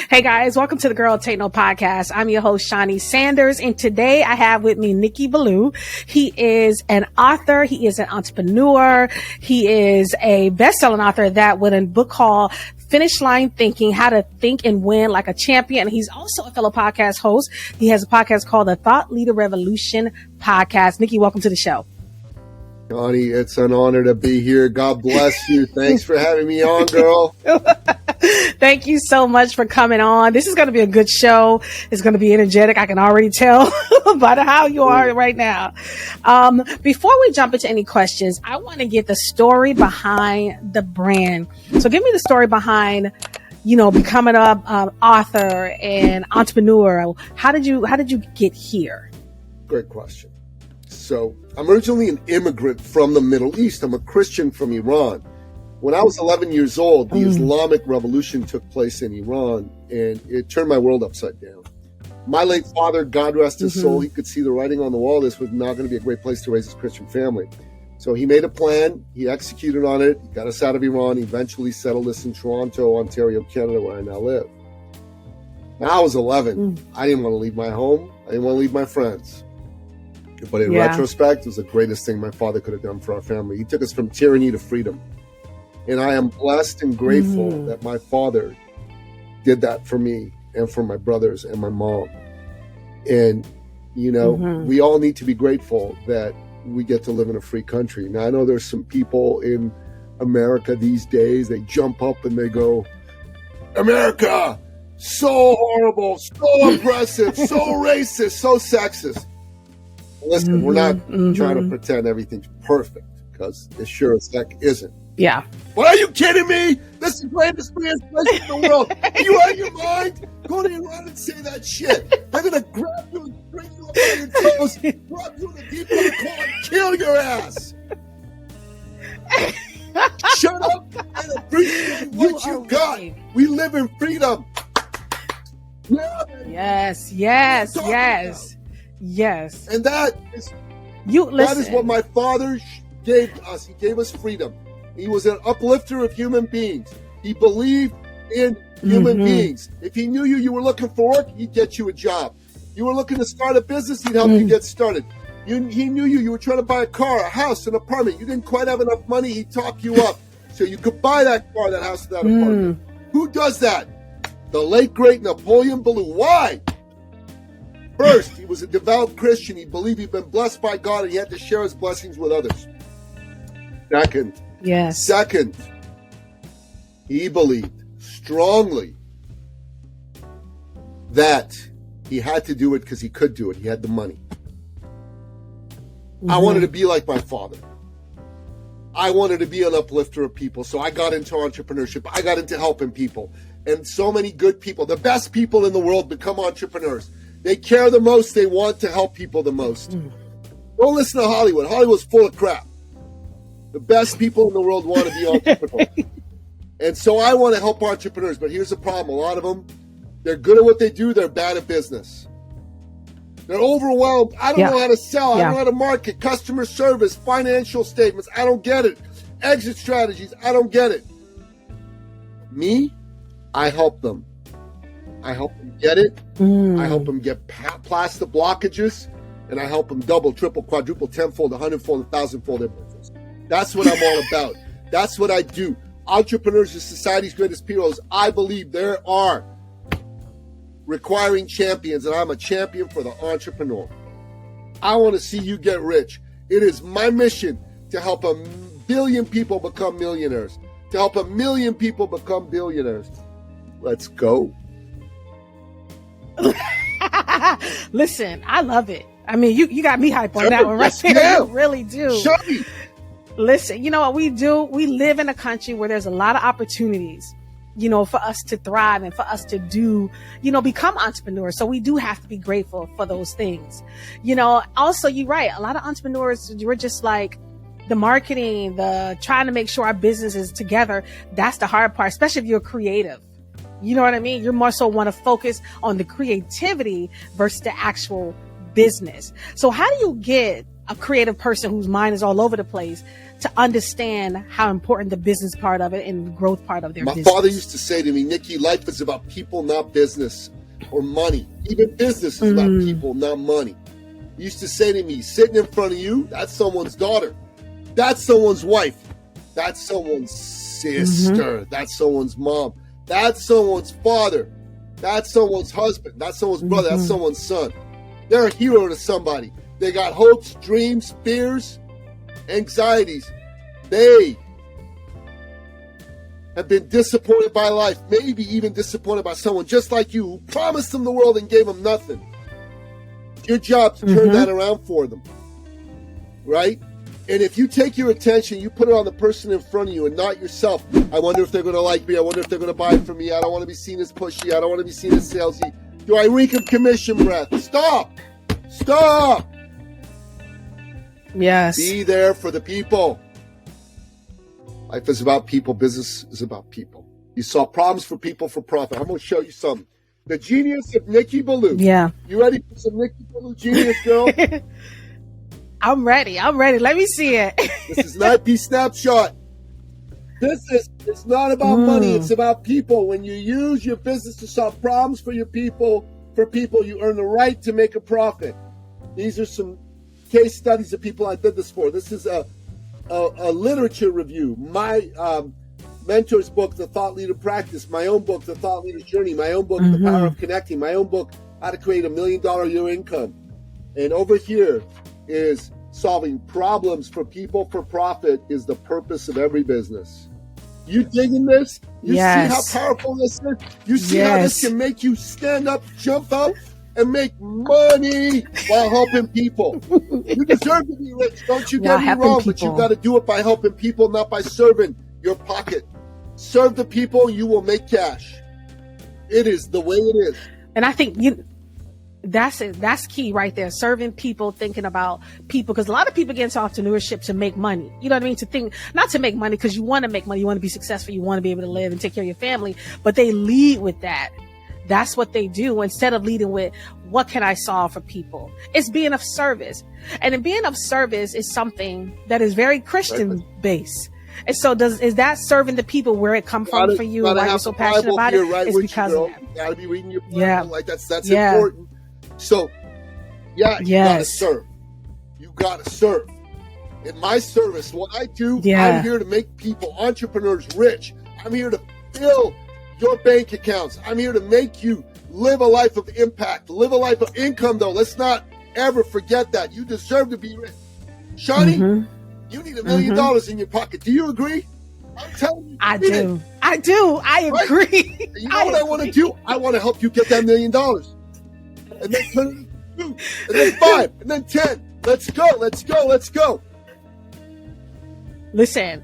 Hey guys, welcome to the Girl Take No podcast. I'm your host, Shaunie Sanders, and today I have with me Nicky Billou. He is an author. He is an entrepreneur. He is a best-selling author that with a book called Line Thinking, How to Think and Win Like a Champion. He's also a fellow podcast host. He has a podcast called the Thought Leader Revolution podcast. Nicky, welcome to the show. Shaunie, it's an honor to be here. God bless you. Thanks for having me on, girl. Thank you so much for coming on. This is going to be a good show. It's going to be energetic. I can already tell by how you are right now. Before we jump into any questions, I want to get the story behind the brand. So give me the story behind, becoming an author and entrepreneur. How did you get here? Great question. So I'm originally an immigrant from the Middle East. I'm a Christian from Iran. When I was 11 years old, the Islamic Revolution took place in Iran, and it turned my world upside down. My late father, God rest his soul, he could see the writing on the wall. This was not going to be a great place to raise his Christian family. So he made a plan. He executed on it. He got us out of Iran. He eventually settled us in Toronto, Ontario, Canada, where I now live. Now I was 11. I didn't want to leave my home. I didn't want to leave my friends. But in retrospect, it was the greatest thing my father could have done for our family. He took us from tyranny to freedom. And I am blessed and grateful that my father did that for me and for my brothers and my mom. And, we all need to be grateful that we get to live in a free country. Now, I know there's some people in America these days, they jump up and they go, America, so horrible, so oppressive, so racist, so sexist. Listen, we're not trying to pretend everything's perfect, because it sure as heck isn't. Yeah. What, are you kidding me? This is the greatest man's place in the world. Are you out of your mind? Go to Iran and say that shit. They're going to grab you and bring you up by your tails, drop you in the deep of the pool and kill your ass. Shut up and appreciate what you got. Right. We live in freedom. Yeah. Yes. And that is what my father gave us. He gave us freedom. He was an uplifter of human beings. He believed in human beings. If he knew you were looking for work, he'd get you a job. You were looking to start a business, he'd help you get started. He knew you were trying to buy a car, a house, an apartment. You didn't quite have enough money, he'd talk you up so you could buy that car, that house, that apartment. Who does that? The late, great Napoleon Baloo. Why? First, he was a devout Christian. He believed he'd been blessed by God and he had to share his blessings with others. Second, he believed strongly that he had to do it because he could do it. He had the money. I wanted to be like my father. I wanted to be an uplifter of people, so I got into entrepreneurship. I got into helping people. And so many good people, the best people in the world, become entrepreneurs. They care the most. They want to help people the most. Don't listen to Hollywood. Hollywood's full of crap. The best people in the world want to be entrepreneurs. And so I want to help entrepreneurs. But here's the problem. A lot of them, they're good at what they do. They're bad at business. They're overwhelmed. I don't know how to sell. I don't know how to market, customer service, financial statements. I don't get it. Exit strategies. I don't get it. Me, I help them. I help them get it. I help them get past the blockages, and I help them double, triple, quadruple, tenfold, 100-fold, 1,000-fold their business. That's what I'm all about. That's what I do. Entrepreneurs are society's greatest heroes. I believe there are requiring champions, and I'm a champion for the entrepreneur. I want to see you get rich. It is my mission to help 1 billion people become millionaires, to help 1 million people become billionaires. Let's go. Listen, I love it. I mean, you got me hype on that one right there. You really do. Show me. Listen, you know what we do? We live in a country where there's a lot of opportunities, for us to thrive and for us to do, become entrepreneurs. So we do have to be grateful for those things. Also, you're right. A lot of entrepreneurs, we're just like the marketing, the trying to make sure our business is together. That's the hard part, especially if you're creative. You know what I mean? You're more so want to focus on the creativity versus the actual business. So how do you get a creative person whose mind is all over the place to understand how important the business part of it and the growth part of their business. My father used to say to me, Nikki, life is about people, not business or money. Even business is about people, not money. He used to say to me, sitting in front of you, that's someone's daughter. That's someone's wife. That's someone's sister. That's someone's mom. That's someone's father. That's someone's husband. That's someone's brother. That's someone's son. They're a hero to somebody. They got hopes, dreams, fears, anxieties. They have been disappointed by life, maybe even disappointed by someone just like you who promised them the world and gave them nothing. It's your job to turn that around for them, right? And if you take your attention, you put it on the person in front of you and not yourself. I wonder if they're going to like me. I wonder if they're going to buy from me. I don't want to be seen as pushy. I don't want to be seen as salesy. Do I reek of commission breath? Stop. Stop. Yes. Be there for the people. Life is about people. Business is about people. You solve problems for people for profit. I'm going to show you something. The genius of Nicky Billou. Yeah. You ready for some Nicky Billou genius, girl? I'm ready. Let me see it. This is not the snapshot. It's not about money. It's about people. When you use your business to solve problems for people, you earn the right to make a profit. These are some case studies of people I did this for. This is a literature review. My mentor's book, The Thought Leader Practice. My own book, The Thought Leader's Journey. My own book, The Power of Connecting. My own book, How to Create $1 Million a Year Income. And over here is solving problems for people for profit is the purpose of every business. You digging this? You see how powerful this is? You see how this can make you stand up, jump up, and make money while helping people. You deserve to be rich. Don't you get me wrong, but you got to do it by helping people, not by serving your pocket. Serve the people, you will make cash. It is the way it is. And I think that's it. That's key right there. Serving people, thinking about people, because a lot of people get into entrepreneurship to make money. You know what I mean? To think, not to make money because you want to make money, you want to be successful, you want to be able to live and take care of your family, but they lead with that. That's what they do instead of leading with, what can I solve for people? It's being of service. And in being of service is something that is very Christian based. And so is that serving the people where it come from for you? Why you're so passionate about it? Right, it's because of that. You gotta be reading your Bible. Like that's Yeah. important. So you gotta serve. You gotta serve. In my service, what I do, I'm here to make people, entrepreneurs, rich. I'm here to fill your bank accounts. I'm here to make you live a life of impact, live a life of income, though. Let's not ever forget that. You deserve to be rich. Shaunie, you need $1 million in your pocket. Do you agree? I'm telling you. I do. I agree. Right? You know what I want to do? I want to help you get that $1 million. And then turn it into 2, and then 5, and then 10. Let's go. Let's go. Let's go. Listen,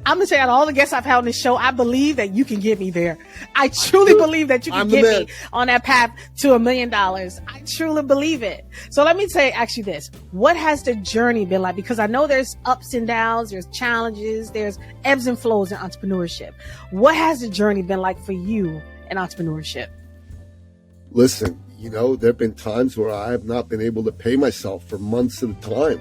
I'm going to say out of all the guests I've had on this show, I believe that you can get me there. I truly believe that you can get me on that path to $1 million. I truly believe it. So let me ask you this. What has the journey been like? Because I know there's ups and downs, there's challenges, there's ebbs and flows in entrepreneurship. What has the journey been like for you in entrepreneurship? Listen, there have been times where I have not been able to pay myself for months at a time.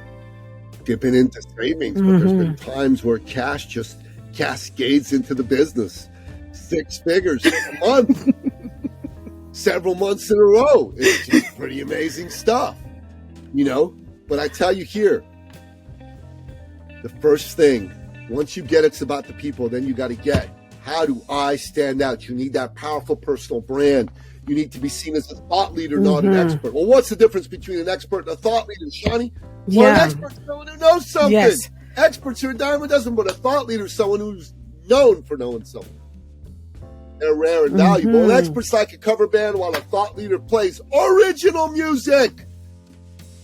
Dipping into savings, but there's been times where cash just cascades into the business. 6 figures in a month, several months in a row. It's just pretty amazing stuff, But I tell you here, the first thing, once you get it's about the people, then you got to get, how do I stand out? You need that powerful personal brand. You need to be seen as a thought leader, not an expert. Well, what's the difference between an expert and a thought leader, Shaunie? Well, an expert is someone who knows something. Yes. Experts are a dime a dozen, but a thought leader is someone who's known for knowing something. They're rare and valuable. An expert's like a cover band while a thought leader plays original music.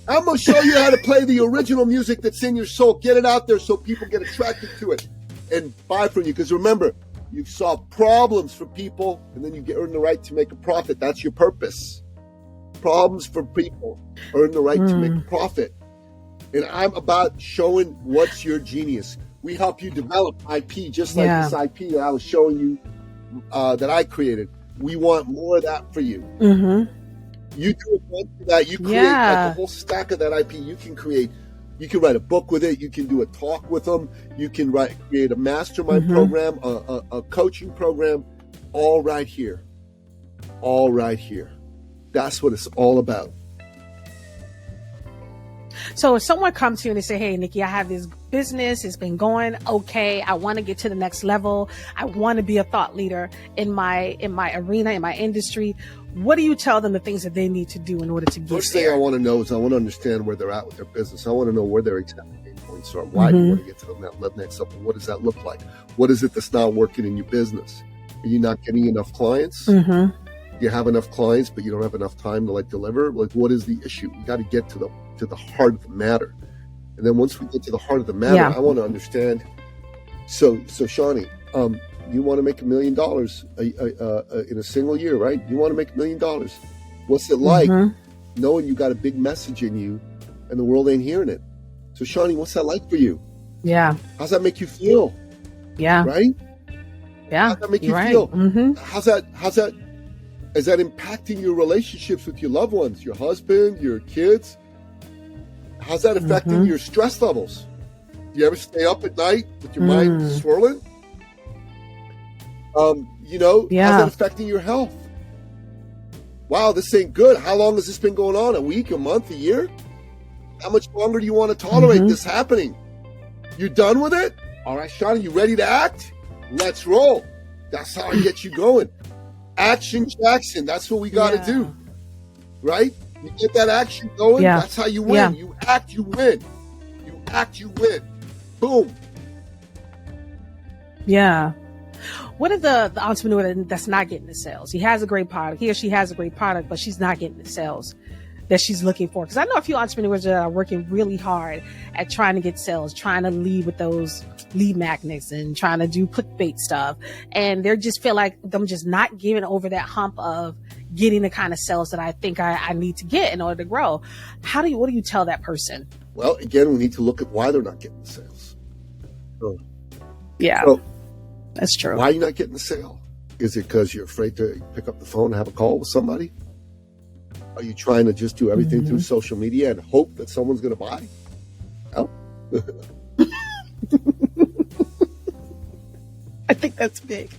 I'm going to show you how to play the original music that's in your soul. Get it out there so people get attracted to it and buy from you. Because remember, you solve problems for people, and then you earn the right to make a profit. That's your purpose. Problems for people, earn the right to make a profit. And I'm about showing what's your genius. We help you develop IP, just like this IP that I was showing you that I created. We want more of that for you. You do a bunch of that. You create like a whole stack of that IP. You can create. You can write a book with it. You can do a talk with them. You can create a mastermind program, a coaching program, all right here. All right here. That's what it's all about. So if someone comes to you and they say, hey, Nikki, I have this business. It's been going okay. I want to get to the next level. I want to be a thought leader in my arena, in my industry. What do you tell them the things that they need to do in order to get First there? thing I want to know is I want to understand where they're at with their business. I want to know where their exact pain points are. Why do you want to get to the next level? What does that look like? What is it that's not working in your business? Are you not getting enough clients? You have enough clients, but you don't have enough time to like deliver? Like, what is the issue? You got to get to the heart of the matter. And then once we get to the heart of the matter, I want to understand. So Shaunie, you want to make $1 million in a single year, right? You want to make $1 million. What's it like knowing you got a big message in you and the world ain't hearing it? So Shaunie, what's that like for you? Yeah. How's that make you feel? Yeah. Right? Yeah. How's that make you feel? How's that, is that impacting your relationships with your loved ones, your husband, your kids? How's that affecting your stress levels? Do you ever stay up at night with your mind swirling? How's that affecting your health? Wow, this ain't good. How long has this been going on? A week, a month, a year? How much longer do you want to tolerate this happening? You done with it? All right, Shaunie, you ready to act? Let's roll. That's how I get you going. Action Jackson. That's what we got to do. Right? You get that action going. That's how you win. You act, you win. You act, you win. Boom. Yeah. What if the entrepreneur that's not getting the sales? He has a great product. He or she has a great product, but she's not getting the sales that she's looking for. Because I know a few entrepreneurs that are working really hard at trying to get sales, trying to lead with those lead magnets and trying to do clickbait stuff. And they just feel like them just not giving over that hump of getting the kind of sales that I think I need to get in order to grow. What do you tell that person? Well, again, we need to look at why they're not getting the sales. So that's true. Why are you not getting the sale? Is it because you're afraid to pick up the phone and have a call with somebody? Are you trying to just do everything through social media and hope that someone's going to buy? No. I think that's big.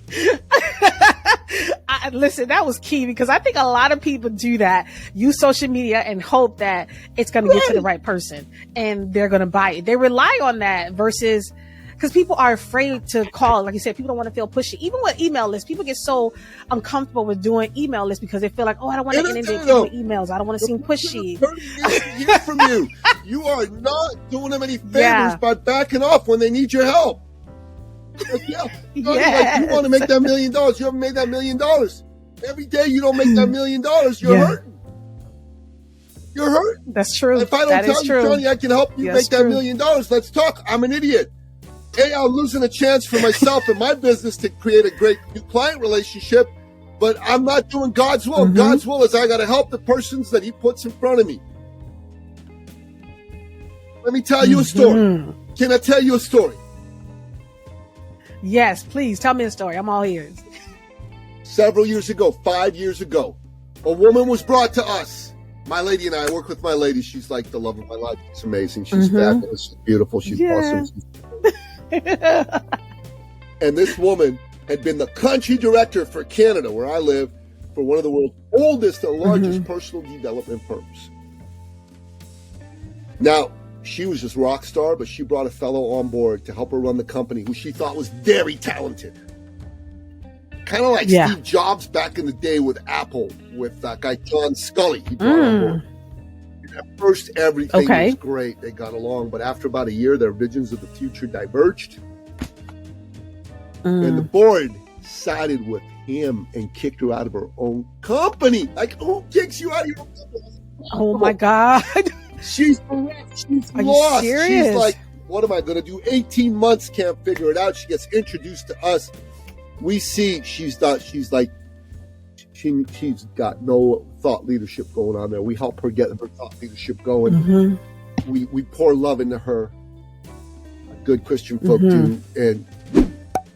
Listen, that was key because I think a lot of people do that. Use social media and hope that it's going to get to the right person and they're going to buy it. They rely on that versus because people are afraid to call. Like you said, people don't want to feel pushy. Even with email lists, people get so uncomfortable with doing email lists because they feel like, oh, I don't want to inundate people with emails. I don't want to seem pushy. Hear from you. You are not doing them any favors by backing off when they need your help. Like, like, you want to make that $1 million. You haven't made that $1 million. Every day you don't make that $1 million, you're hurting. You're hurting. That's true. If I don't tell you, Shaunie, I can help you make that $1 million. Let's talk. I'm an idiot. I'm losing a chance for myself and my business to create a great new client relationship, but I'm not doing God's will. God's will is I got to help the persons that he puts in front of me. Let me tell you a story. Can I tell you a story? Yes, please. Tell me a story. I'm all ears. Several years ago, 5 years ago, a woman was brought to us. My lady and I work with my lady. She's like the love of my life. She's amazing. She's fabulous. She's beautiful. She's awesome. And this woman had been the country director for Canada, where I live, for one of the world's oldest and largest personal development firms. Now, she was just rock star, but she brought a fellow on board to help her run the company who she thought was very talented. Kind of like Steve Jobs back in the day with Apple, with that guy John Scully. He brought on board. At first, everything was great. They got along. But after about a year, their visions of the future diverged. And the board sided with him and kicked her out of her own company. Like, who kicks you out of your own company? Oh, my God. She's Are lost. You serious? She's like, what am I going to do? 18 months, can't figure it out. She gets introduced to us. We see she's got no thought leadership going on there. We help her get her thought leadership going. We pour love into her. Good Christian folk do. And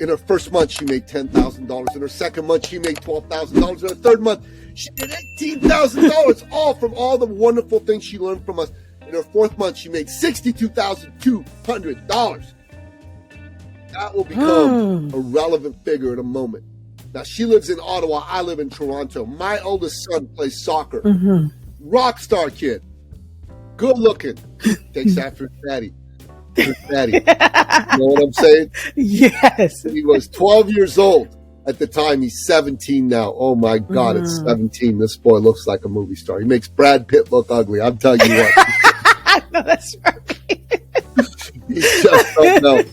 In her first month, she made $10,000. In her second month, she made $12,000. In her third month, she did $18,000, all from all the wonderful things she learned from us. In her fourth month, she made $62,200. That will become a relevant figure in a moment. Now, she lives in Ottawa. I live in Toronto. My oldest son plays soccer. Rock star kid. Good looking. Takes after his daddy. His daddy. You know what I'm saying? Yes. He was 12 years old at the time. He's 17 now. Oh, my God, it's 17. This boy looks like a movie star. He makes Brad Pitt look ugly. I'm telling you what. I know that's right. He just don't know.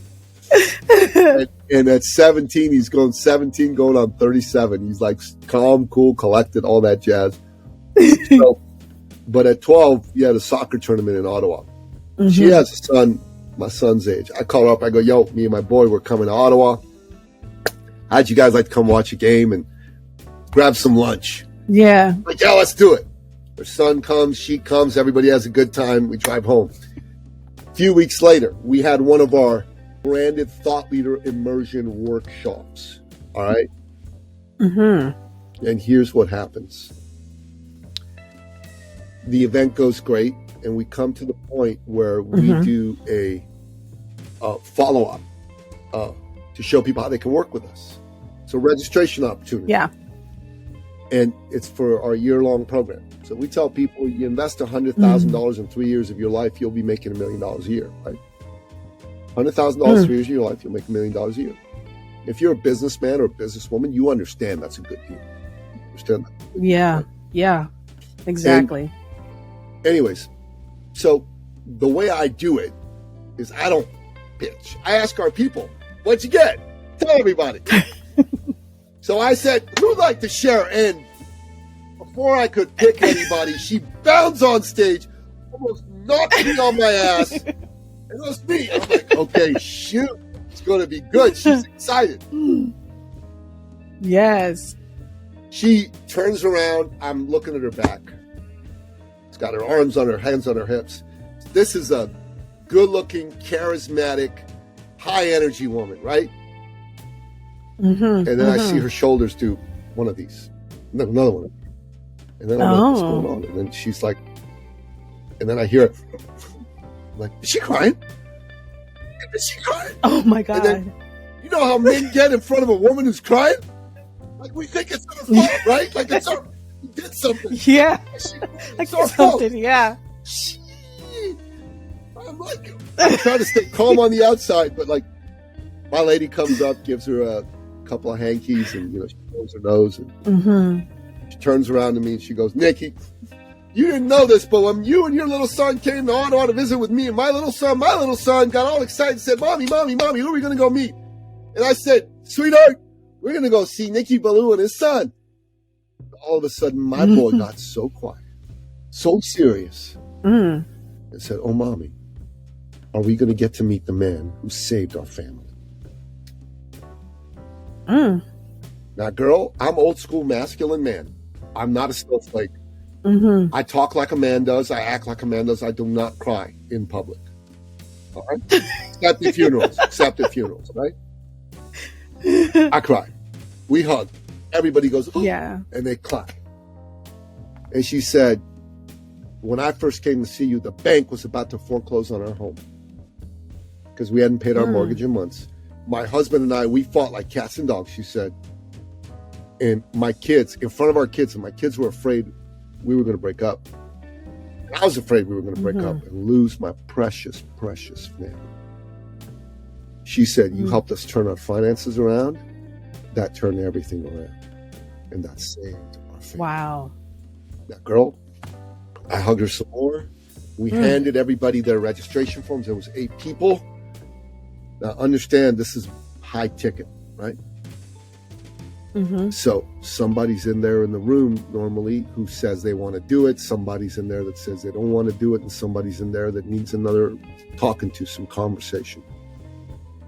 And at 17, he's going 17, going on 37. He's like calm, cool, collected, all that jazz. So, but at 12, he had a soccer tournament in Ottawa. She has a son, my son's age. I call her up. I go, yo, me and my boy, we're coming to Ottawa. How'd you guys like to come watch a game and grab some lunch? Yeah. Like, yeah, let's do it. Her son comes, she comes, everybody has a good time. We drive home. A few weeks later, we had one of our branded thought leader immersion workshops. All right. And here's what happens. The event goes great, and we come to the point where we do a follow-up to show people how they can work with us. It's a registration opportunity. Yeah. And it's for our year-long program. So we tell people, you invest $100,000 in 3 years of your life, you'll be making $1 million a year, right? $100,000 3 years of your life, you'll make $1 million a year. If you're a businessman or a businesswoman, you understand that's a good deal. You understand that? Yeah. Yeah. Exactly. And anyways, so the way I do it is I don't pitch. I ask our people, what'd you get? Tell everybody. So I said, who'd like to share? And before I could pick anybody, she bounds on stage, almost knocked me on my ass. It was me. I'm like, okay, shoot. It's going to be good. She's excited. Yes. She turns around. I'm looking at her back. She's got her arms on her hands on her hips. This is a good-looking, charismatic, high-energy woman, right? And then I see her shoulders do one of these. Another one. And then I'm like, what's going on? And then she's like, and then I hear her. I'm like, is she crying? Is she crying? Oh my God. And then, you know how men get in front of a woman who's crying? Like we think it's our fault, right? Like it's our, we did something. Yeah. It's our fault. Yeah. I'm like, I'm trying to stay calm on the outside, but like my lady comes up, gives her a couple of hankies, and you know, she blows her nose, and she turns around to me and she goes, Nikki, you didn't know this, but when you and your little son came to Ottawa to visit with me, and my little son got all excited and said, Mommy, who are we going to go meet? And I said, sweetheart, we're going to go see Nicky Billou and his son. All of a sudden, my boy got so quiet, so serious, and said, oh, Mommy, are we going to get to meet the man who saved our family? Now, girl, I'm old school masculine man. I'm not a snowflake. I talk like a man does. I act like a man does. I do not cry in public. All right? Except at funerals, right? I cry. We hug. Everybody goes, oh, yeah. And they clap. And she said, when I first came to see you, the bank was about to foreclose on our home because we hadn't paid our mortgage in months. My husband and I, we fought like cats and dogs, she said. And my kids, in front of our kids, and my kids were afraid we were going to break up. I was afraid we were going to break up and lose my precious, precious family. She said, you helped us turn our finances around. That turned everything around. And that saved our family. Wow. Now, girl, I hugged her some more. We handed everybody their registration forms. There was 8 people. Now, understand, this is high ticket, right? So somebody's in there in the room normally who says they want to do it. Somebody's in there that says they don't want to do it. And somebody's in there that needs another talking to, some conversation.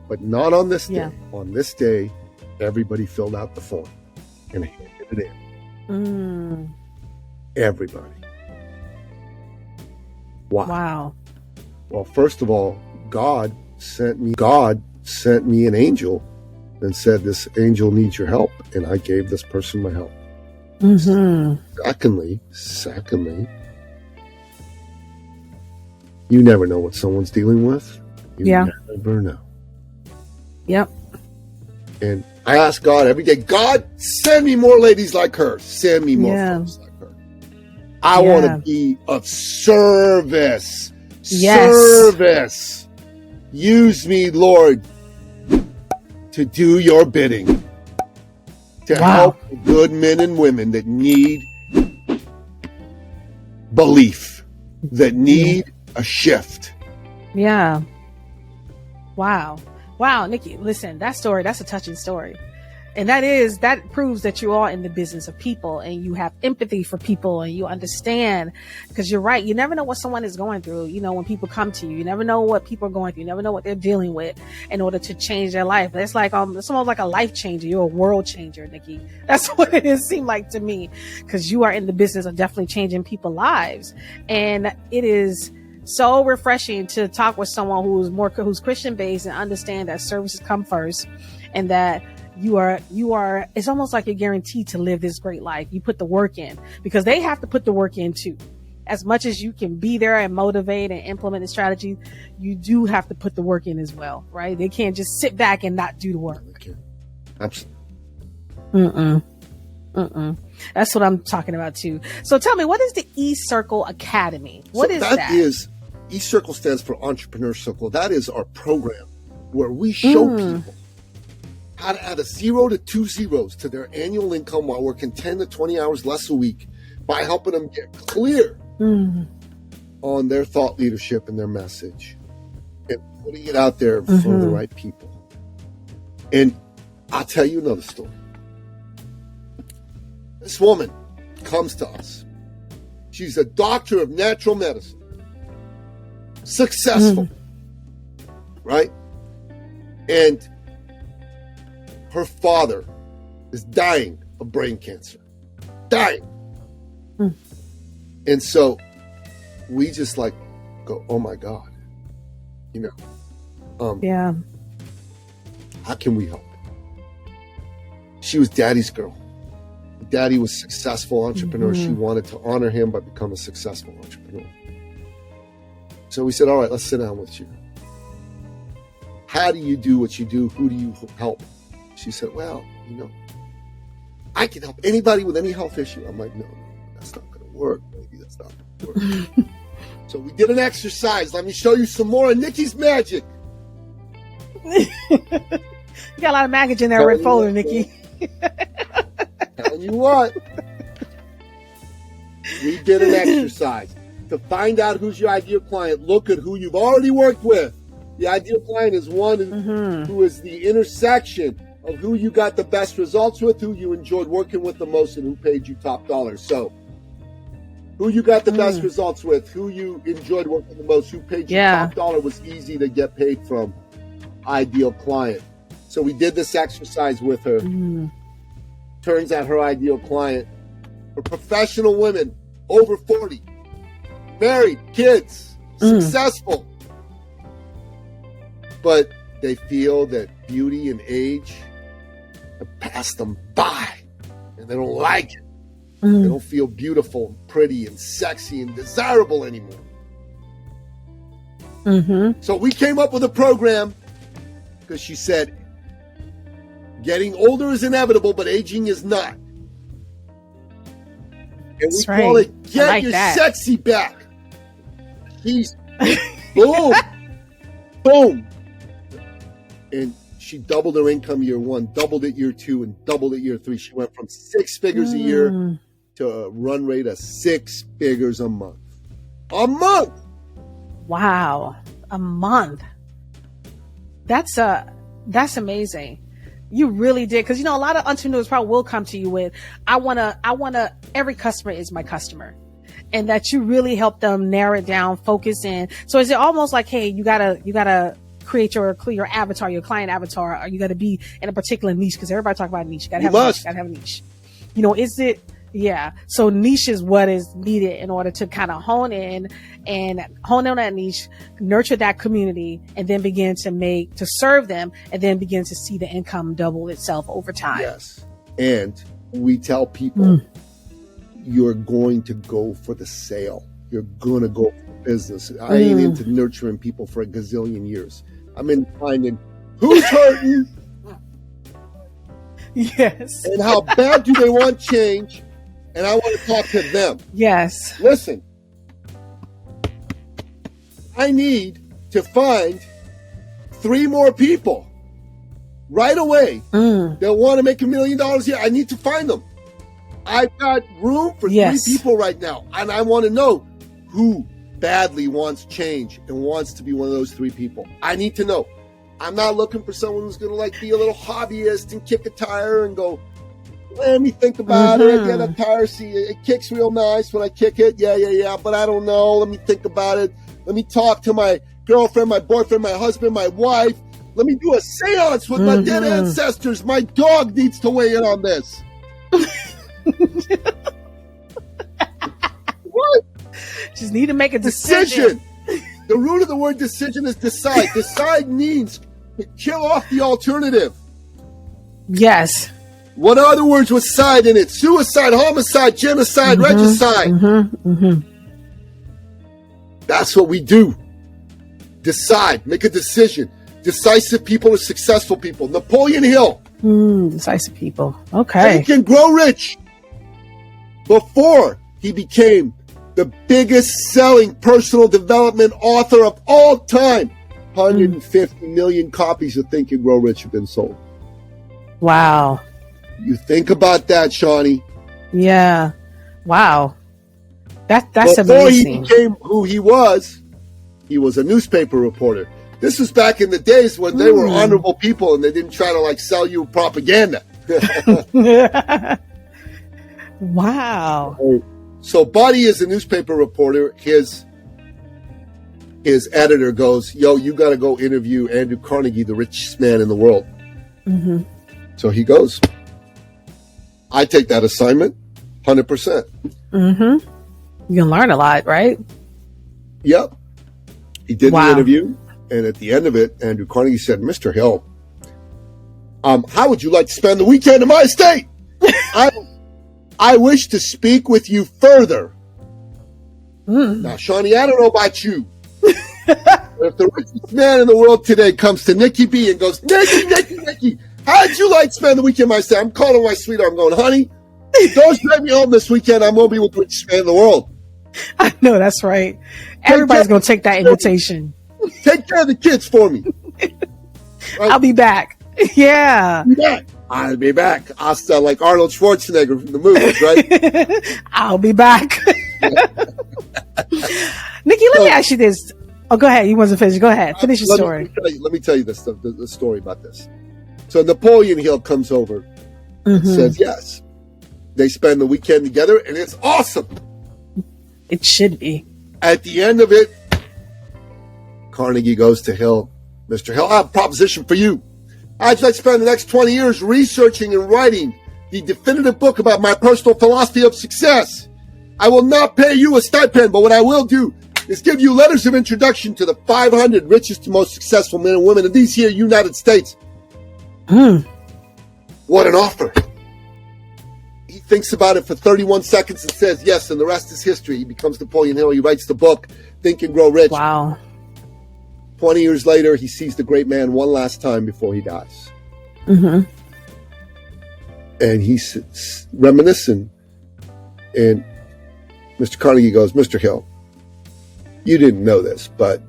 But not on this day. Yeah. On this day, everybody filled out the form and handed it in. Everybody. Wow. Well, first of all, God sent me an angel and said, this angel needs your help, and I gave this person my help. Secondly, you never know what someone's dealing with. You never know. Yep. And I ask God every day, God, send me more ladies like her. Send me more folks like her. I want to be of service. Yes. Service. Use me, Lord, to do your bidding. To help good men and women that need belief, that need a shift. Yeah. Wow, Nikki, listen, that story, that's a touching story. And that proves that you are in the business of people and you have empathy for people and you understand, because you're right. You never know what someone is going through. You know, when people come to you, you never know what people are going through. You never know what they're dealing with in order to change their life. It's like, it's almost like a life changer. You're a world changer, Nikki. That's what it seemed like to me, because you are in the business of definitely changing people's lives. And it is so refreshing to talk with someone who's Christian based and understand that services come first, and that you are, it's almost like you're guaranteed to live this great life. You put the work in, because they have to put the work in too. As much as you can be there and motivate and implement the strategy, you do have to put the work in as well, right? They can't just sit back and not do the work. Absolutely. That's what I'm talking about too. So tell me, what is the eCircle Academy? What is that? That is, eCircle stands for Entrepreneur Circle. That is our program where we show people how to add a 0 to 2 zeros to their annual income while working 10 to 20 hours less a week, by helping them get clear on their thought leadership and their message and putting it out there for the right people. And I'll tell you another story. This woman comes to us. She's a doctor of natural medicine, successful, right? And her father is dying of brain cancer. Dying. And so we just like go, oh my God. You know. How can we help? She was daddy's girl. Daddy was a successful entrepreneur. She wanted to honor him by becoming a successful entrepreneur. So we said, all right, let's sit down with you. How do you do what you do? Who do you help? She said, well, you know, I can help anybody with any health issue. I'm like, no, that's not going to work. Maybe that's not going to work. So we did an exercise. Let me show you some more of Nikki's magic. You got a lot of magic in that red folder, Nikki. Telling you what. We did an exercise to find out who's your ideal client. Look at who you've already worked with. The ideal client is one who is the intersection of who you got the best results with, who you enjoyed working with the most, and who paid you top dollar. So, who you got the best results with, who you enjoyed working the most, who paid you top dollar was easy to get paid from. Ideal client. So we did this exercise with her. Turns out her ideal client are professional women over 40, married, kids, successful. But they feel that beauty and age have passed them by, and they don't like it. They don't feel beautiful and pretty and sexy and desirable anymore. So we came up with a program, because she said, getting older is inevitable, but aging is not. And we call it Get Your Sexy Back. She's boom, boom. And she doubled her income year one, doubled it year two, and doubled it year three. She went from 6 figures a year to a run rate of 6 figures a month. A month! Wow. A month. That's amazing. You really did. Cause you know, a lot of entrepreneurs probably will come to you with, I want to, every customer is my customer. And that you really help them narrow it down, focus in. So is it almost like, hey, you gotta create your avatar, your client avatar, or you gotta be in a particular niche? Cause everybody talk about niche. You gotta have a niche. You gotta have a niche. You know, is it Yeah. So niche is what is needed in order to kind of hone in on that niche, nurture that community, and then begin to serve them, and then begin to see the income double itself over time. Yes. And we tell people, you're going to go for the sale. You're going to go for business. I ain't into nurturing people for a gazillion years. I'm in finding who's hurting. Yes. And how bad do they want change? And I want to talk to them. Yes. Listen, I need to find 3 more people right away that want to make $1 million a year. I need to find them. I've got room for 3 people right now. And I want to know who badly wants change and wants to be one of those 3 people. I need to know. I'm not looking for someone who's going to like be a little hobbyist and kick a tire and go, let me think about it. I get a tire, see, it kicks real nice when I kick it. Yeah. But I don't know. Let me think about it. Let me talk to my girlfriend, my boyfriend, my husband, my wife. Let me do a seance with my dead ancestors. My dog needs to weigh in on this. What? Just need to make a decision. The root of the word decision is decide. Decide means to kill off the alternative. Yes. What other words with side in it? Suicide, homicide, genocide, regicide. That's what we do. Decide. Make a decision. Decisive people are successful people. Napoleon Hill. Decisive people. Okay. Think and Grow Rich. Before he became the biggest selling personal development author of all time, 150 million copies of Think and Grow Rich have been sold. Wow. You think about that, Shaunie. Yeah. Wow. That's Before amazing. he became who he was a newspaper reporter. This was back in the days when they were honorable people and they didn't try to like sell you propaganda. Wow. So Buddy is a newspaper reporter. His editor goes, yo, you got to go interview Andrew Carnegie, the richest man in the world. So he goes. I take that assignment 100%. You can learn a lot, right? Yep. He did the interview. And at the end of it, Andrew Carnegie said, Mr. Hill, how would you like to spend the weekend in my estate? I wish to speak with you further. Now, Shaunie, I don't know about you. But if the richest man in the world today comes to Nicky B and goes, Nicky, how'd you like to spend the weekend in my estate? I'm calling my sweetheart. I'm going, honey, don't drive me home this weekend. I'm going to be with the richest man in the world. I know, that's right. Everybody's going to take that invitation. Take care of the kids for me. Right? I'll be back. Yeah. I'll be back. I'll sound like Arnold Schwarzenegger from the movies, right? I'll be back. Nikki, let me ask you this. Oh, go ahead. You wasn't finished. Go ahead. Finish your story. Let me tell you the story about this. So Napoleon Hill comes over and says, yes. They spend the weekend together, and it's awesome. It should be. At the end of it, Carnegie goes to Hill. Mr. Hill, I have a proposition for you. I'd like to spend the next 20 years researching and writing the definitive book about my personal philosophy of success. I will not pay you a stipend, but what I will do is give you letters of introduction to the 500 richest and most successful men and women in these here United States. What an offer. He thinks about it for 31 seconds and says yes, and the rest is history. He becomes Napoleon Hill. He writes the book, Think and Grow Rich. Wow. 20 years later, he sees the great man one last time before he dies. And he's reminiscing. And Mr. Carnegie goes, Mr. Hill, you didn't know this, but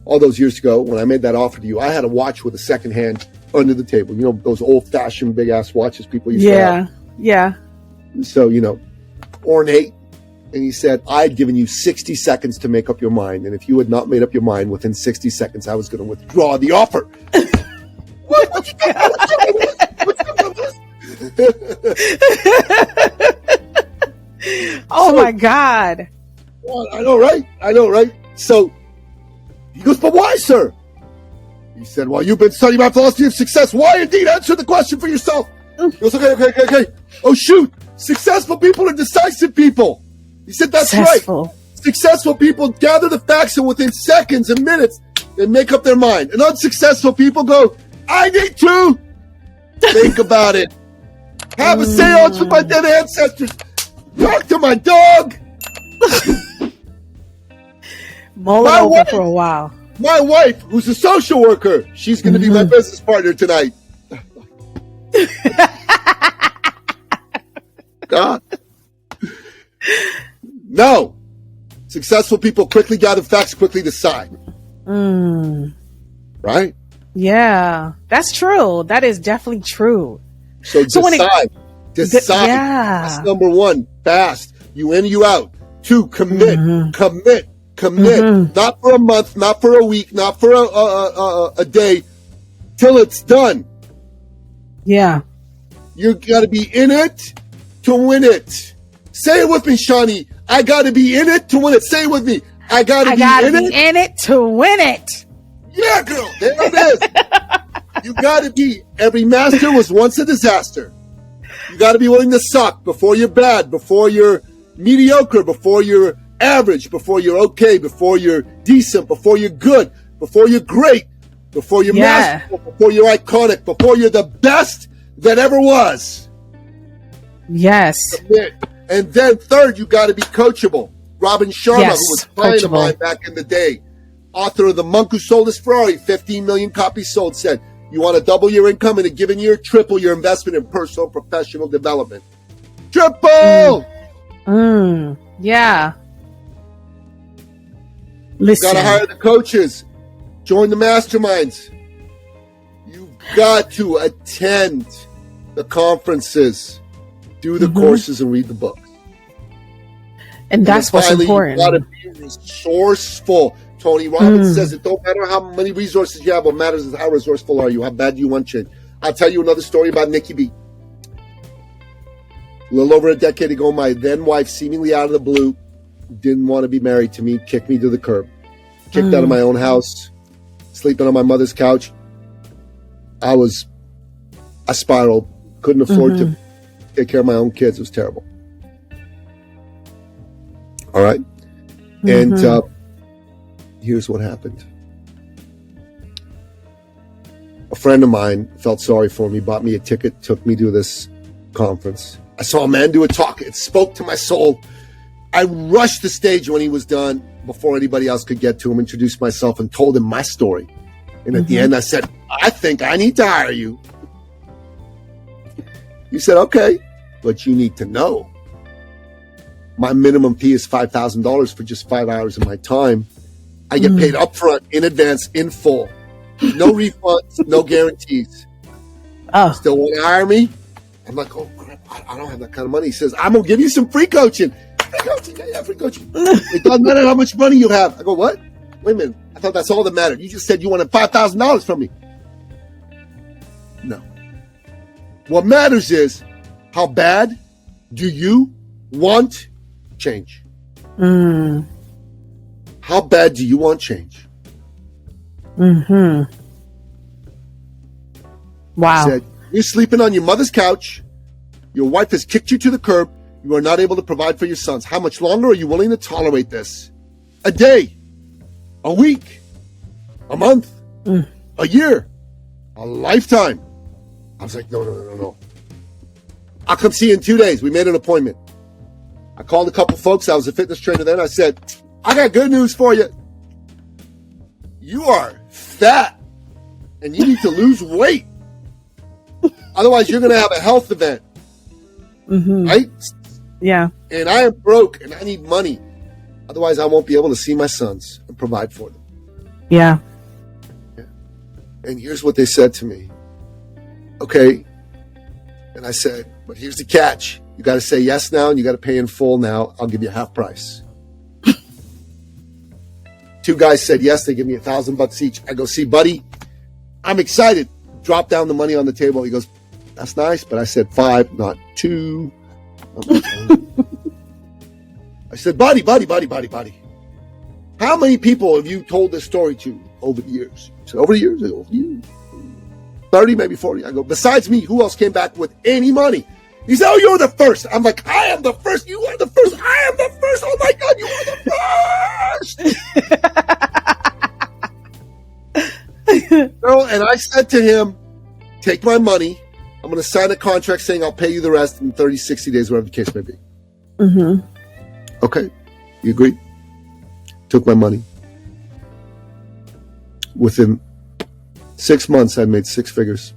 all those years ago, when I made that offer to you, I had a watch with a second hand under the table. You know, those old-fashioned big-ass watches people used to have. Yeah. So, you know, ornate. And he said, I'd given you 60 seconds to make up your mind. And if you had not made up your mind within 60 seconds, I was going to withdraw the offer. What's Oh, my God. Well, I know, right? So he goes, but why, sir? He said, well, you've been studying my philosophy of success. Why, indeed? Answer the question for yourself. He goes, okay. Oh, shoot. Successful people are decisive people. He said, that's Successful. right. Successful people gather the facts and within seconds and minutes, they make up their mind. And unsuccessful people go, I need to think about it. Have a seance with my dead ancestors. Talk to my dog. Mull it over for a while. My wife, who's a social worker, she's going to be my business partner tonight. God. No. Successful people quickly gather facts, quickly decide. Right? Yeah, that's true. That is definitely true. So decide. Decide. Yeah. That's number one. Fast. You in, you out. 2, commit. Commit. Not for a month, not for a week, not for a day, till it's done. Yeah. You got to be in it to win it. Say it with me, Shaunie. I got to be in it to win it. Say it with me. I got to be in it to win it. Yeah, girl. There it is. You got to be. Every master was once a disaster. You got to be willing to suck before you're bad, before you're mediocre, before you're average, before you're okay, before you're decent, before you're good, before you're great, before you're masterful, before you're iconic, before you're the best that ever was. Yes. And then third, you got to be coachable. Robin Sharma, who was a client of mine back in the day, author of The Monk Who Sold His Ferrari, 15 million copies sold, said, you want to double your income in a given year, triple your investment in personal and professional development. Triple! Yeah. Listen. You got to hire the coaches. Join the masterminds. You've got to attend the conferences, do the courses, and read the books. And that's what's important. You got to be resourceful. Tony Robbins says it don't matter how many resources you have. What matters is how resourceful are you, how bad do you want change. I'll tell you another story about Nicky B. A little over a decade ago, my then wife, seemingly out of the blue, didn't want to be married to me, kicked me to the curb. Kicked out of my own house, sleeping on my mother's couch. I spiraled. Couldn't afford to take care of my own kids. It was terrible. All right? And here's what happened. A friend of mine felt sorry for me, bought me a ticket, took me to this conference. I saw a man do a talk. It spoke to my soul. I rushed the stage when he was done before anybody else could get to him, introduced myself and told him my story. And at the end, I said, I think I need to hire you. He said, okay, but you need to know. My minimum fee is $5,000 for just 5 hours of my time. I get paid upfront, in advance, in full. No refunds, no guarantees. Still want to hire me? I'm like, oh, crap, I don't have that kind of money. He says, I'm going to give you some free coaching. Free coaching, yeah, free coaching. It doesn't matter how much money you have. I go, what? Wait a minute. I thought that's all that mattered. You just said you wanted $5,000 from me. No. What matters is, how bad do you want change? How bad do you want change? Wow. He said, you're sleeping on your mother's couch. Your wife has kicked you to the curb. You are not able to provide for your sons. How much longer are you willing to tolerate this? A day, a week, a month, a year, a lifetime. I was like, no. I'll come see you in 2 days. We made an appointment. I called a couple folks. I was a fitness trainer then. I said, I got good news for you. You are fat and you need to lose weight. Otherwise, you're going to have a health event. Right? Yeah. And I am broke and I need money. Otherwise, I won't be able to see my sons and provide for them. Yeah. And here's what they said to me. Okay. And I said, but here's the catch. You got to say yes now and you got to pay in full now. I'll give you half price. 2 guys said yes. They give me $1,000 each. I go, see, buddy, I'm excited. Drop down the money on the table. He goes, that's nice. But I said 5, not 2. I said, buddy. How many people have you told this story to over the years? He said, over the years? 30, maybe 40. I go, besides me, who else came back with any money? He said, oh, you're the first. I'm like, I am the first. You are the first. I am the first. Oh my God, you are the first. Girl, and I said to him, take my money. I'm going to sign a contract saying I'll pay you the rest in 30, 60 days, whatever the case may be. Mm-hmm. Okay. You agree? Took my money. Within 6 months, I made 6 figures.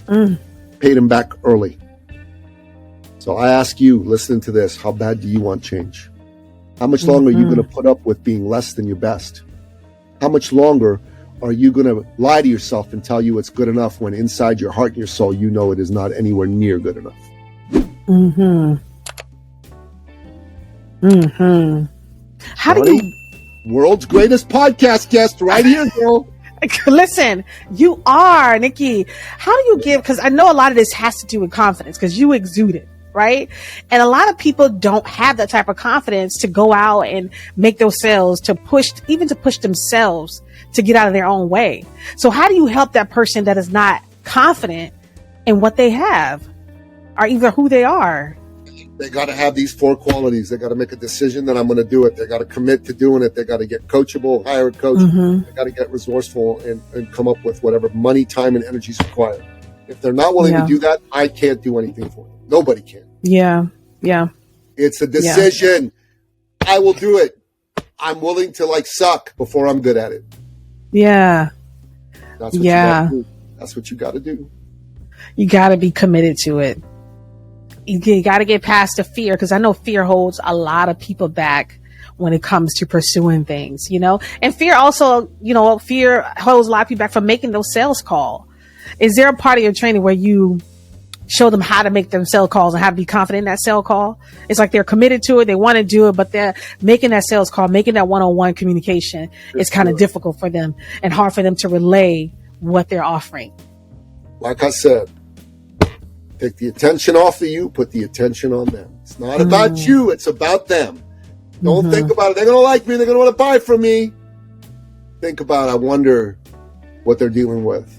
Paid him back early. So I ask you, listening to this, how bad do you want change? How much longer are you going to put up with being less than your best? How much longer are you going to lie to yourself and tell you it's good enough when inside your heart and your soul, you know it is not anywhere near good enough? How do you... World's greatest podcast guest right here, girl. Listen, you are, Nikki. How do you give? Because I know a lot of this has to do with confidence because you exude it, right? And a lot of people don't have that type of confidence to go out and make those sales, to push themselves to get out of their own way. So how do you help that person that is not confident in what they have or either who they are? They got to have these 4 qualities. They got to make a decision that I'm going to do it. They got to commit to doing it. They got to get coachable, hire a coach. They got to get resourceful and come up with whatever money, time, and energy is required. If they're not willing to do that, I can't do anything for them. Nobody can. Yeah. It's a decision. I will do it. I'm willing to suck before I'm good at it. Yeah. That's what you got to do. That's what you got to do. You got to be committed to it. You got to get past the fear, because I know fear holds a lot of people back when it comes to pursuing things, and fear also, fear holds a lot of people back from making those sales calls. Is there a part of your training where you show them how to make them sales calls and how to be confident in that sales call? It's like they're committed to it. They want to do it, but they're making that sales call, making that one-on-one communication is kind of difficult for them and hard for them to relay what they're offering. Like I said, take the attention off of you, put the attention on them. It's not about you, it's about them. Don't think about it. They're going to like me. They're going to want to buy from me. Think about, I wonder what they're dealing with.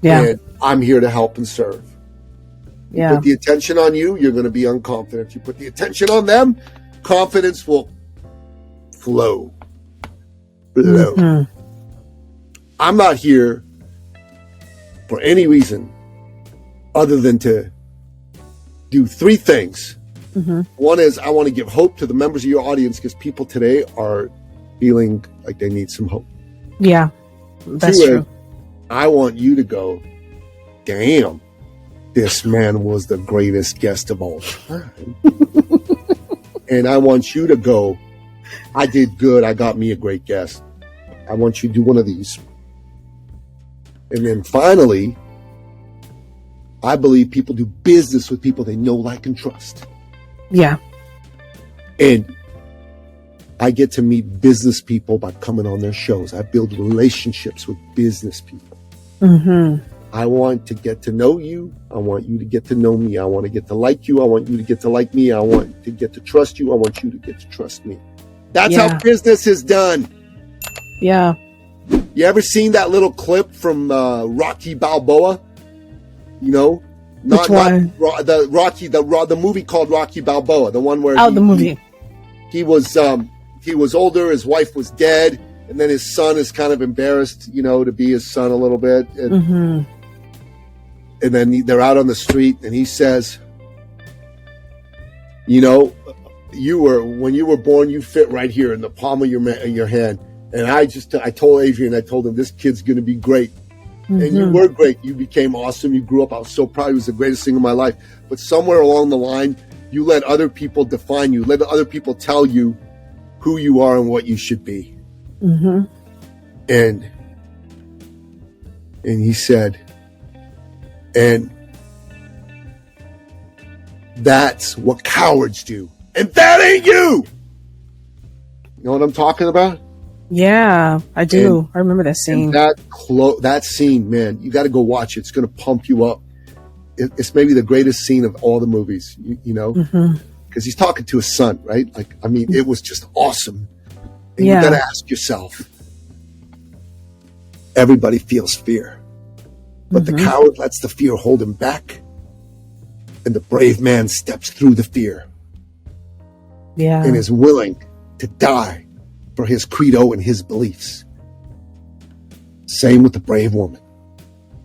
Yeah. And I'm here to help and serve. You put the attention on you, you're going to be unconfident. If you put the attention on them, confidence will flow. I'm not here for any reason other than to do 3 things. One is I want to give hope to the members of your audience, because people today are feeling like they need some hope. Yeah, that's 2 true. is I want you to go, damn, this man was the greatest guest of all time. And I want you to go, I did good. I got me a great guest. I want you to do one of these. And then finally, I believe people do business with people they know, like, and trust. Yeah. And I get to meet business people by coming on their shows. I build relationships with business people. I want to get to know you. I want you to get to know me. I want to get to like you. I want you to get to like me. I want to get to trust you. I want you to get to trust me. That's how business is done. Yeah. You ever seen that little clip from Rocky Balboa? Which one? The movie called Rocky Balboa, the one where the movie. He was older, his wife was dead, and then his son is kind of embarrassed, to be his son a little bit. And, and then they're out on the street, and he says, when you were born, you fit right here in the palm of your hand. And I told Adrian, this kid's going to be great. And you were great. You became awesome. You grew up. I was so proud. He was the greatest thing in my life. But somewhere along the line, you let other people define you. Let other people tell you who you are and what you should be. And he said, and that's what cowards do. And that ain't you. You know what I'm talking about? Yeah, I do. And I remember that scene. That scene, man, you got to go watch it. It's going to pump you up. It's maybe the greatest scene of all the movies, because he's talking to his son, right? It was just awesome. And you got to ask yourself, everybody feels fear, but the coward lets the fear hold him back. And the brave man steps through the fear. Yeah. And is willing to die for his credo and his beliefs. Same with the brave woman.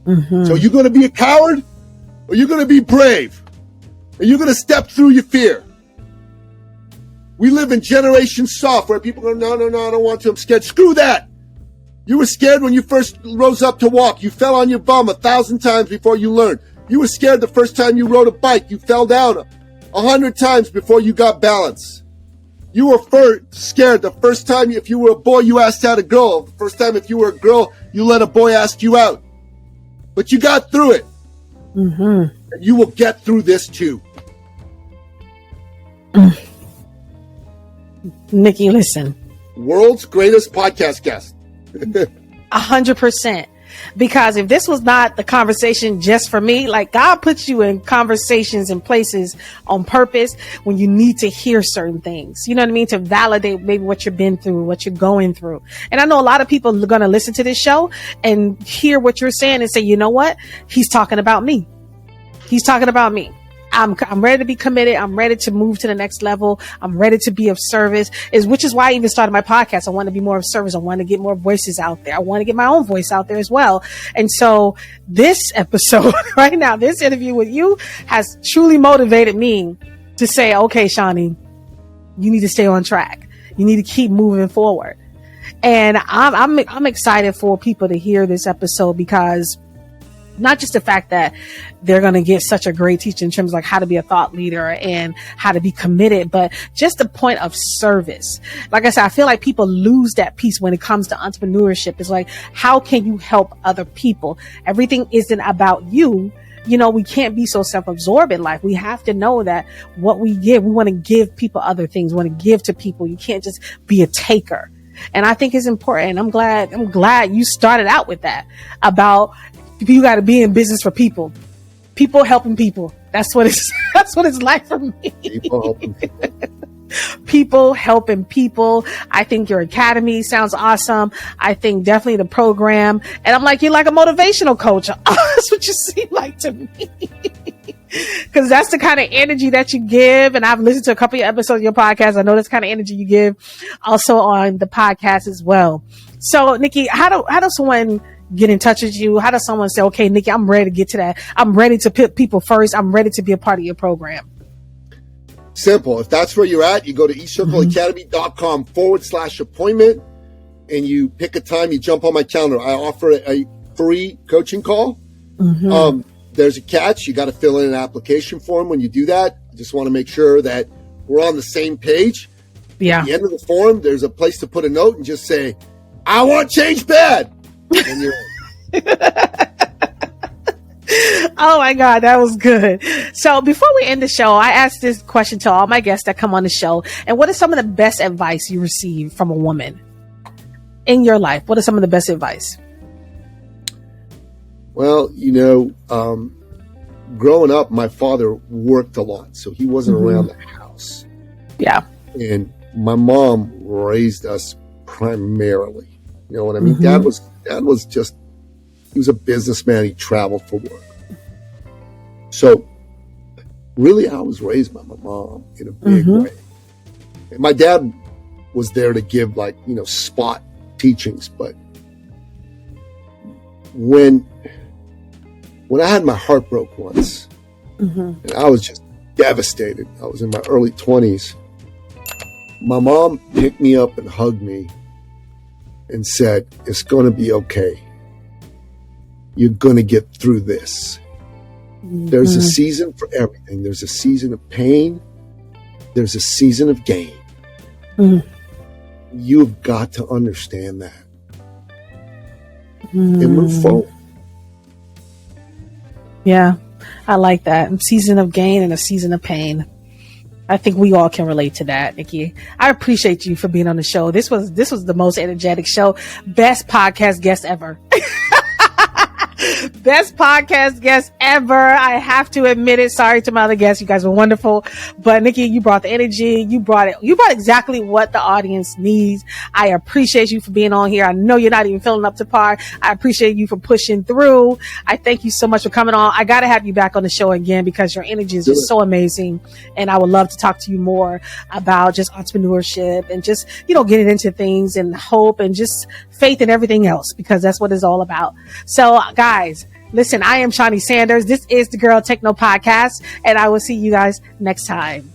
Mm-hmm. So you're going to be a coward or you're going to be brave? Are you going to step through your fear? We live in Generation Soft where people go, no, I don't want to. I'm scared. Screw that. You were scared when you first rose up to walk. You fell on your bum 1,000 times before you learned. You were scared the first time you rode a bike. You fell down 100 times before you got balance. You were scared the first time, if you were a boy, you asked out a girl. The first time, if you were a girl, you let a boy ask you out. But you got through it. Mm-hmm. And you will get through this too. Nikki, listen. World's greatest podcast guest. 100%. Because if this was not the conversation just for me, like God puts you in conversations and places on purpose when you need to hear certain things, you know what I mean? To validate maybe what you've been through, what you're going through. And I know a lot of people are going to listen to this show and hear what you're saying and say, you know what? He's talking about me. He's talking about me. I'm ready to be committed. I'm ready to move to the next level. I'm ready to be of service, which is why I even started my podcast. I want to be more of service. I want to get more voices out there. I want to get my own voice out there as well. And so this episode right now, this interview with you has truly motivated me to say, okay, Shaunie, you need to stay on track. You need to keep moving forward. And I'm excited for people to hear this episode because not just the fact that they're going to get such a great teaching in terms of like how to be a thought leader and how to be committed, but just the point of service. Like I said, I feel like people lose that piece when it comes to entrepreneurship. It's like, how can you help other people? Everything isn't about you. You know, we can't be so self-absorbed in life. We have to know that what we give, we want to give people other things. We want to give to people. You can't just be a taker. And I think it's important. I'm glad you started out with that about you got to be in business for people helping people. That's what it's like for me. People helping people. People helping people. I think your academy sounds awesome. I think definitely the program. And I'm like, you're like a motivational coach. That's what you seem like to me. Because that's the kind of energy that you give. And I've listened to a couple of episodes of your podcast. I know that's the kind of energy you give also on the podcast as well. So Nikki, how does someone get in touch with you? How does someone say, okay, Nikki, I'm ready to get to that. I'm ready to put people first. I'm ready to be a part of your program. Simple. If that's where you're at, you go to eCircleacademy.com/appointment and you pick a time, you jump on my calendar. I offer a free coaching call. Mm-hmm. There's a catch. You got to fill in an application form when you do that. I just want to make sure that we're on the same page. Yeah. At the end of the form, there's a place to put a note and just say, I want change bad. And you're Oh my God, that was good. So before we end the show, I asked this question to all my guests that come on the show. And what is some of the best advice you received from a woman in your life? What is some of the best advice? Well, growing up, my father worked a lot, so he wasn't around the house. Yeah. And my mom raised us primarily. You know what I mean? Mm-hmm. Dad was just, he was a businessman. He traveled for work. So really, I was raised by my mom in a big way. And my dad was there to give spot teachings. But when I had my heart broke once, and I was just devastated. I was in my early 20s. My mom picked me up and hugged me and said, it's going to be okay. You're going to get through this. There's a season for everything. There's a season of pain. There's a season of gain. You've got to understand that and move forward. Yeah, I like that. A season of gain and a season of pain. I think we all can relate to that, Nikki. I appreciate you for being on the show. This was the most energetic show. Best podcast guest ever. Best podcast guest ever. I have to admit it. Sorry to my other guests. You guys were wonderful. But Nikki, you brought the energy. You brought exactly what the audience needs. I appreciate you for being on here. I know you're not even feeling up to par. I appreciate you for pushing through. I thank you so much for coming on. I got to have you back on the show again because your energy is just so amazing. And I would love to talk to you more about just entrepreneurship and just, getting into things and hope and just faith and everything else, because that's what it's all about. So guys, listen, I am Shaunie Sanders. This is the Girl Techno Podcast, and I will see you guys next time.